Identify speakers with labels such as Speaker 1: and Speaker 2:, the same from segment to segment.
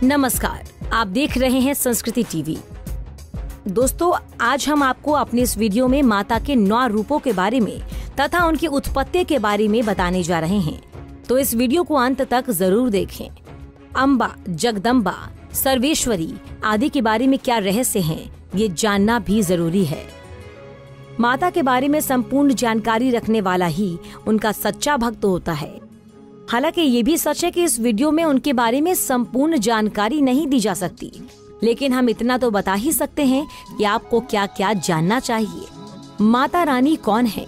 Speaker 1: नमस्कार, आप देख रहे हैं संस्कृति टीवी। दोस्तों, आज हम आपको अपने इस वीडियो में माता के 9 रूपों के बारे में तथा उनकी उत्पत्ति के बारे में बताने जा रहे हैं, तो इस वीडियो को अंत तक जरूर देखें। अम्बा, जगदम्बा, सर्वेश्वरी आदि के बारे में क्या रहस्य हैं, ये जानना भी जरूरी है। माता के बारे में संपूर्ण जानकारी रखने वाला ही उनका सच्चा भक्त होता है। हालांकि ये भी सच है कि इस वीडियो में उनके बारे में संपूर्ण जानकारी नहीं दी जा सकती, लेकिन हम इतना तो बता ही सकते हैं कि आपको क्या क्या जानना चाहिए। माता रानी कौन है?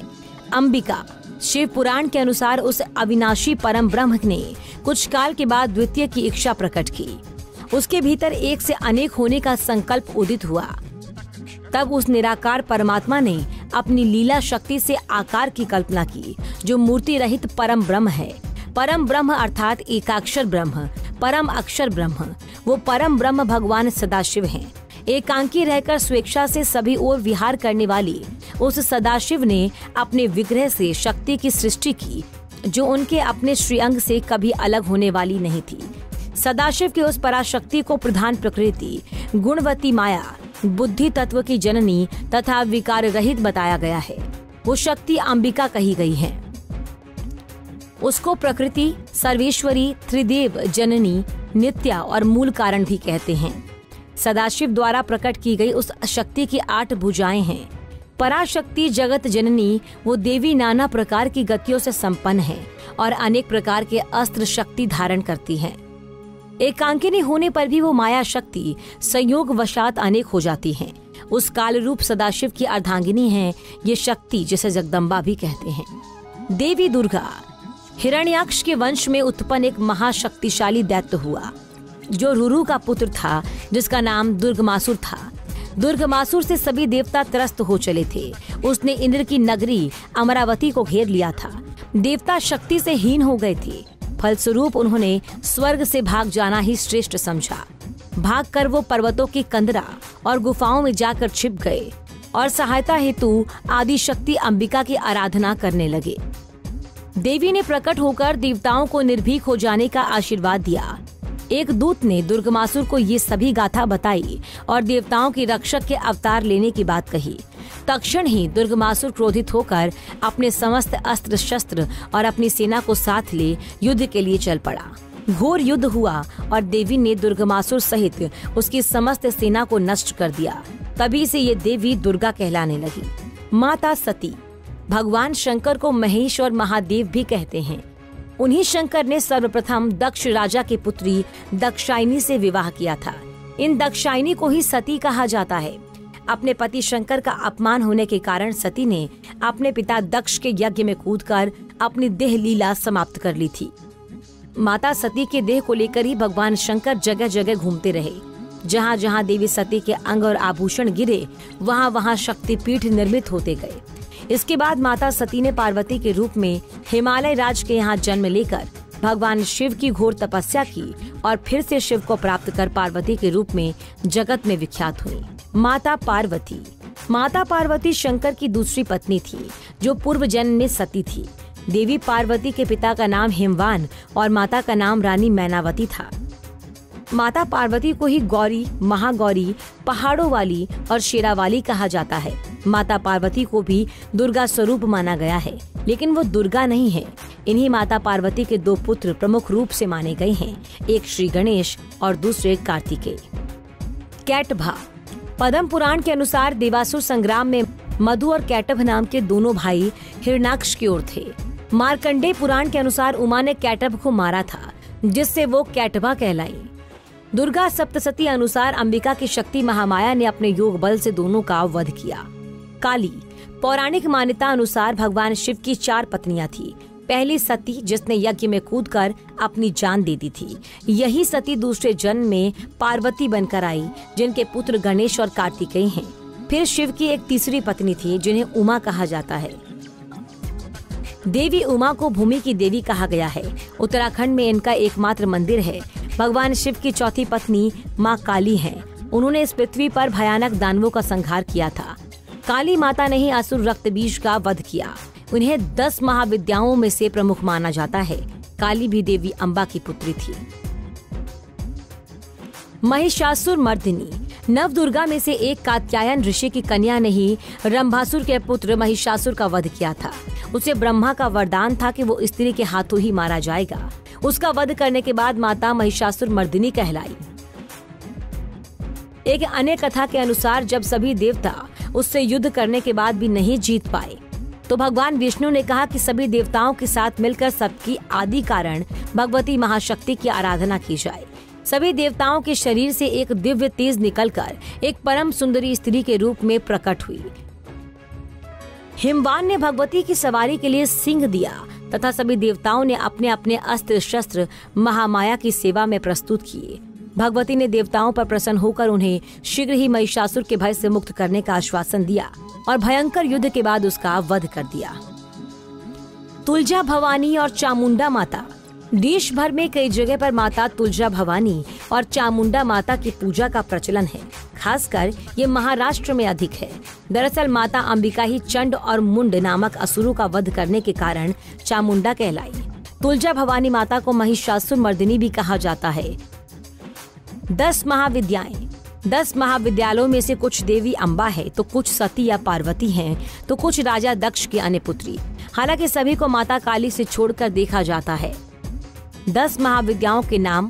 Speaker 1: अंबिका शिव पुराण के अनुसार उस अविनाशी परम ब्रह्म ने कुछ काल के बाद द्वितीय की इच्छा प्रकट की। उसके भीतर एक से अनेक होने का संकल्प उदित हुआ। तब उस निराकार परमात्मा ने अपनी लीला शक्ति से आकार की कल्पना की, जो मूर्ति रहित परम ब्रह्म है। परम ब्रह्म अर्थात एकाक्षर ब्रह्म, परम अक्षर ब्रह्म, वो परम ब्रह्म भगवान सदाशिव हैं। एकांकी रहकर स्वेच्छा से सभी ओर विहार करने वाली उस सदाशिव ने अपने विग्रह से शक्ति की सृष्टि की, जो उनके अपने श्रीअंग से कभी अलग होने वाली नहीं थी। सदाशिव की उस पराशक्ति को प्रधान प्रकृति, गुणवती माया, बुद्धि तत्व की जननी तथा विकार रहित बताया गया है। वो शक्ति अंबिका कही गई है। उसको प्रकृति, सर्वेश्वरी, त्रिदेव, जननी, नित्या और मूल कारण भी कहते हैं। सदाशिव द्वारा प्रकट की गई उस शक्ति की 8 भुजाएं हैं। पराशक्ति जगत जननी वो देवी नाना प्रकार की गतियों से संपन्न है और अनेक प्रकार के अस्त्र शक्ति धारण करती हैं। एकांकिनी होने पर भी वो माया शक्ति संयोग वशात अनेक हो जाती हैं। उस काल रूप सदाशिव की अर्धांगिनी है ये शक्ति, जिसे जगदम्बा भी कहते हैं। देवी दुर्गा हिरण्याक्ष के वंश में उत्पन्न एक महाशक्तिशाली दैत्य हुआ, जो रुरु का पुत्र था, जिसका नाम दुर्गमासुर था। दुर्गमासुर से सभी देवता त्रस्त हो चले थे। उसने इंद्र की नगरी अमरावती को घेर लिया था। देवता शक्ति से हीन हो गए थे। फलस्वरूप उन्होंने स्वर्ग से भाग जाना ही श्रेष्ठ समझा। भागकर वो पर्वतों की कंदरा और गुफाओं में जाकर छिप गए और सहायता हेतु आदि शक्ति अंबिका की आराधना करने लगे। देवी ने प्रकट होकर देवताओं को निर्भीक हो जाने का आशीर्वाद दिया। एक दूत ने दुर्गमासुर को ये सभी गाथा बताई और देवताओं की रक्षक के अवतार लेने की बात कही। तत्क्षण ही दुर्गमासुर क्रोधित होकर अपने समस्त अस्त्र शस्त्र और अपनी सेना को साथ ले युद्ध के लिए चल पड़ा। घोर युद्ध हुआ और देवी ने दुर्गमासुर सहित उसकी समस्त सेना को नष्ट कर दिया। तभी से ये देवी दुर्गा कहलाने लगी। माता सती भगवान शंकर को महेश और महादेव भी कहते हैं। उन्हीं शंकर ने सर्वप्रथम दक्ष राजा की पुत्री दक्षायनी से विवाह किया था। इन दक्षायनी को ही सती कहा जाता है। अपने पति शंकर का अपमान होने के कारण सती ने अपने पिता दक्ष के यज्ञ में कूदकर अपनी देह लीला समाप्त कर ली थी। माता सती के देह को लेकर ही भगवान शंकर जगह जगह घूमते रहे। जहाँ जहाँ देवी सती के अंग और आभूषण गिरे, वहाँ वहाँ शक्तिपीठ निर्मित होते गए। इसके बाद माता सती ने पार्वती के रूप में हिमालय राज के यहाँ जन्म लेकर भगवान शिव की घोर तपस्या की और फिर से शिव को प्राप्त कर पार्वती के रूप में जगत में विख्यात हुई। माता पार्वती शंकर की दूसरी पत्नी थी, जो पूर्व जन्म में सती थी। देवी पार्वती के पिता का नाम हिमवान और माता का नाम रानी मैनावती था। माता पार्वती को ही गौरी, महागौरी, पहाड़ों वाली और शेरावाली कहा जाता है। माता पार्वती को भी दुर्गा स्वरूप माना गया है, लेकिन वो दुर्गा नहीं है। इन्हीं माता पार्वती के 2 पुत्र प्रमुख रूप से माने गए हैं, एक श्री गणेश और दूसरे कार्तिकेय। कैटभा पद्म पुराण के अनुसार देवासुर संग्राम में मधु और कैटभ नाम के दोनों भाई हिरण्याक्ष की ओर थे। मार्कंडेय पुराण के अनुसार उमा ने कैटभ को मारा था, जिससे वो कैटभा कहलाई। दुर्गा सप्तशती अनुसार अंबिका की शक्ति महामाया ने अपने योग बल से दोनों का वध किया। काली पौराणिक मान्यता अनुसार भगवान शिव की 4 पत्नियां थी। पहली सती, जिसने यज्ञ में कूदकर अपनी जान दे दी थी। यही सती दूसरे जन्म में पार्वती बनकर आई, जिनके पुत्र गणेश और कार्तिकेय हैं। फिर शिव की एक तीसरी पत्नी थी, जिन्हें उमा कहा जाता है। देवी उमा को भूमि की देवी कहा गया है। उत्तराखंड में इनका एकमात्र मंदिर है। भगवान शिव की चौथी पत्नी माँ काली हैं। उन्होंने इस पृथ्वी पर भयानक दानवों का संहार किया था। काली माता ने ही असुर रक्त बीज का वध किया। उन्हें 10 महाविद्याओं में से प्रमुख माना जाता है। काली भी देवी अम्बा की पुत्री थी। महिषासुर मर्दिनी। नवदुर्गा में से एक कात्यायन ऋषि की कन्या ने ही रंभासुर के पुत्र महिषासुर का वध किया था। उसे ब्रह्मा का वरदान था कि वो स्त्री के हाथों ही मारा जाएगा। उसका वध करने के बाद माता महिषासुर मर्दिनी कहलाई। एक अन्य कथा के अनुसार जब सभी देवता उससे युद्ध करने के बाद भी नहीं जीत पाए तो भगवान विष्णु ने कहा कि सभी देवताओं के साथ मिलकर सबकी आदि कारण भगवती महाशक्ति की आराधना की जाए। सभी देवताओं के शरीर से एक दिव्य तेज निकलकर एक परम सुंदरी स्त्री के रूप में प्रकट हुई। हिमवान ने भगवती की सवारी के लिए सिंह दिया तथा सभी देवताओं ने अपने अपने अस्त्र शस्त्र महामाया की सेवा में प्रस्तुत किए। भगवती ने देवताओं पर प्रसन्न होकर उन्हें शीघ्र ही महिषासुर के भय से मुक्त करने का आश्वासन दिया और भयंकर युद्ध के बाद उसका वध कर दिया। तुलजा भवानी और चामुंडा माता। देश भर में कई जगह पर माता तुलजा भवानी और चामुंडा माता की पूजा का प्रचलन है। खासकर ये महाराष्ट्र में अधिक है। दरअसल माता अंबिका ही चंड और मुंड नामक असुरों का वध करने के कारण चामुंडा कहलाई। तुलजा भवानी माता को महिषासुर मर्दिनी भी कहा जाता है। 10 महाविद्याएं। 10 महाविद्यालयों में से कुछ देवी अम्बा है तो कुछ सती या पार्वती हैं तो कुछ राजा दक्ष की अन्य पुत्री। हालांकि सभी को माता काली से छोड़कर देखा जाता है। 10 महाविद्याओं के नाम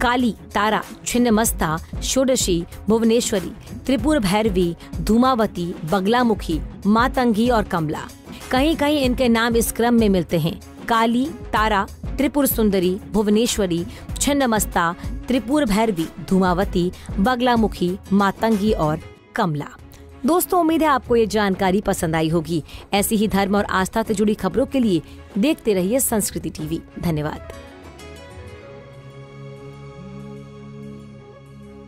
Speaker 1: काली, तारा, छिन्नमस्ता, षोडशी, भुवनेश्वरी, त्रिपुर भैरवी, धूमावती, बगलामुखी, मातंगी और कमला। कहीं कहीं इनके नाम इस क्रम में मिलते हैं: काली, तारा, त्रिपुर सुंदरी, भुवनेश्वरी, छिन्नमस्ता, त्रिपुर भैरवी, धूमावती, बगलामुखी, मातंगी और कमला। दोस्तों, उम्मीद है आपको ये जानकारी पसंद आई होगी। ऐसी ही धर्म और आस्था से जुड़ी खबरों के लिए देखते रहिए संस्कृति टीवी। धन्यवाद।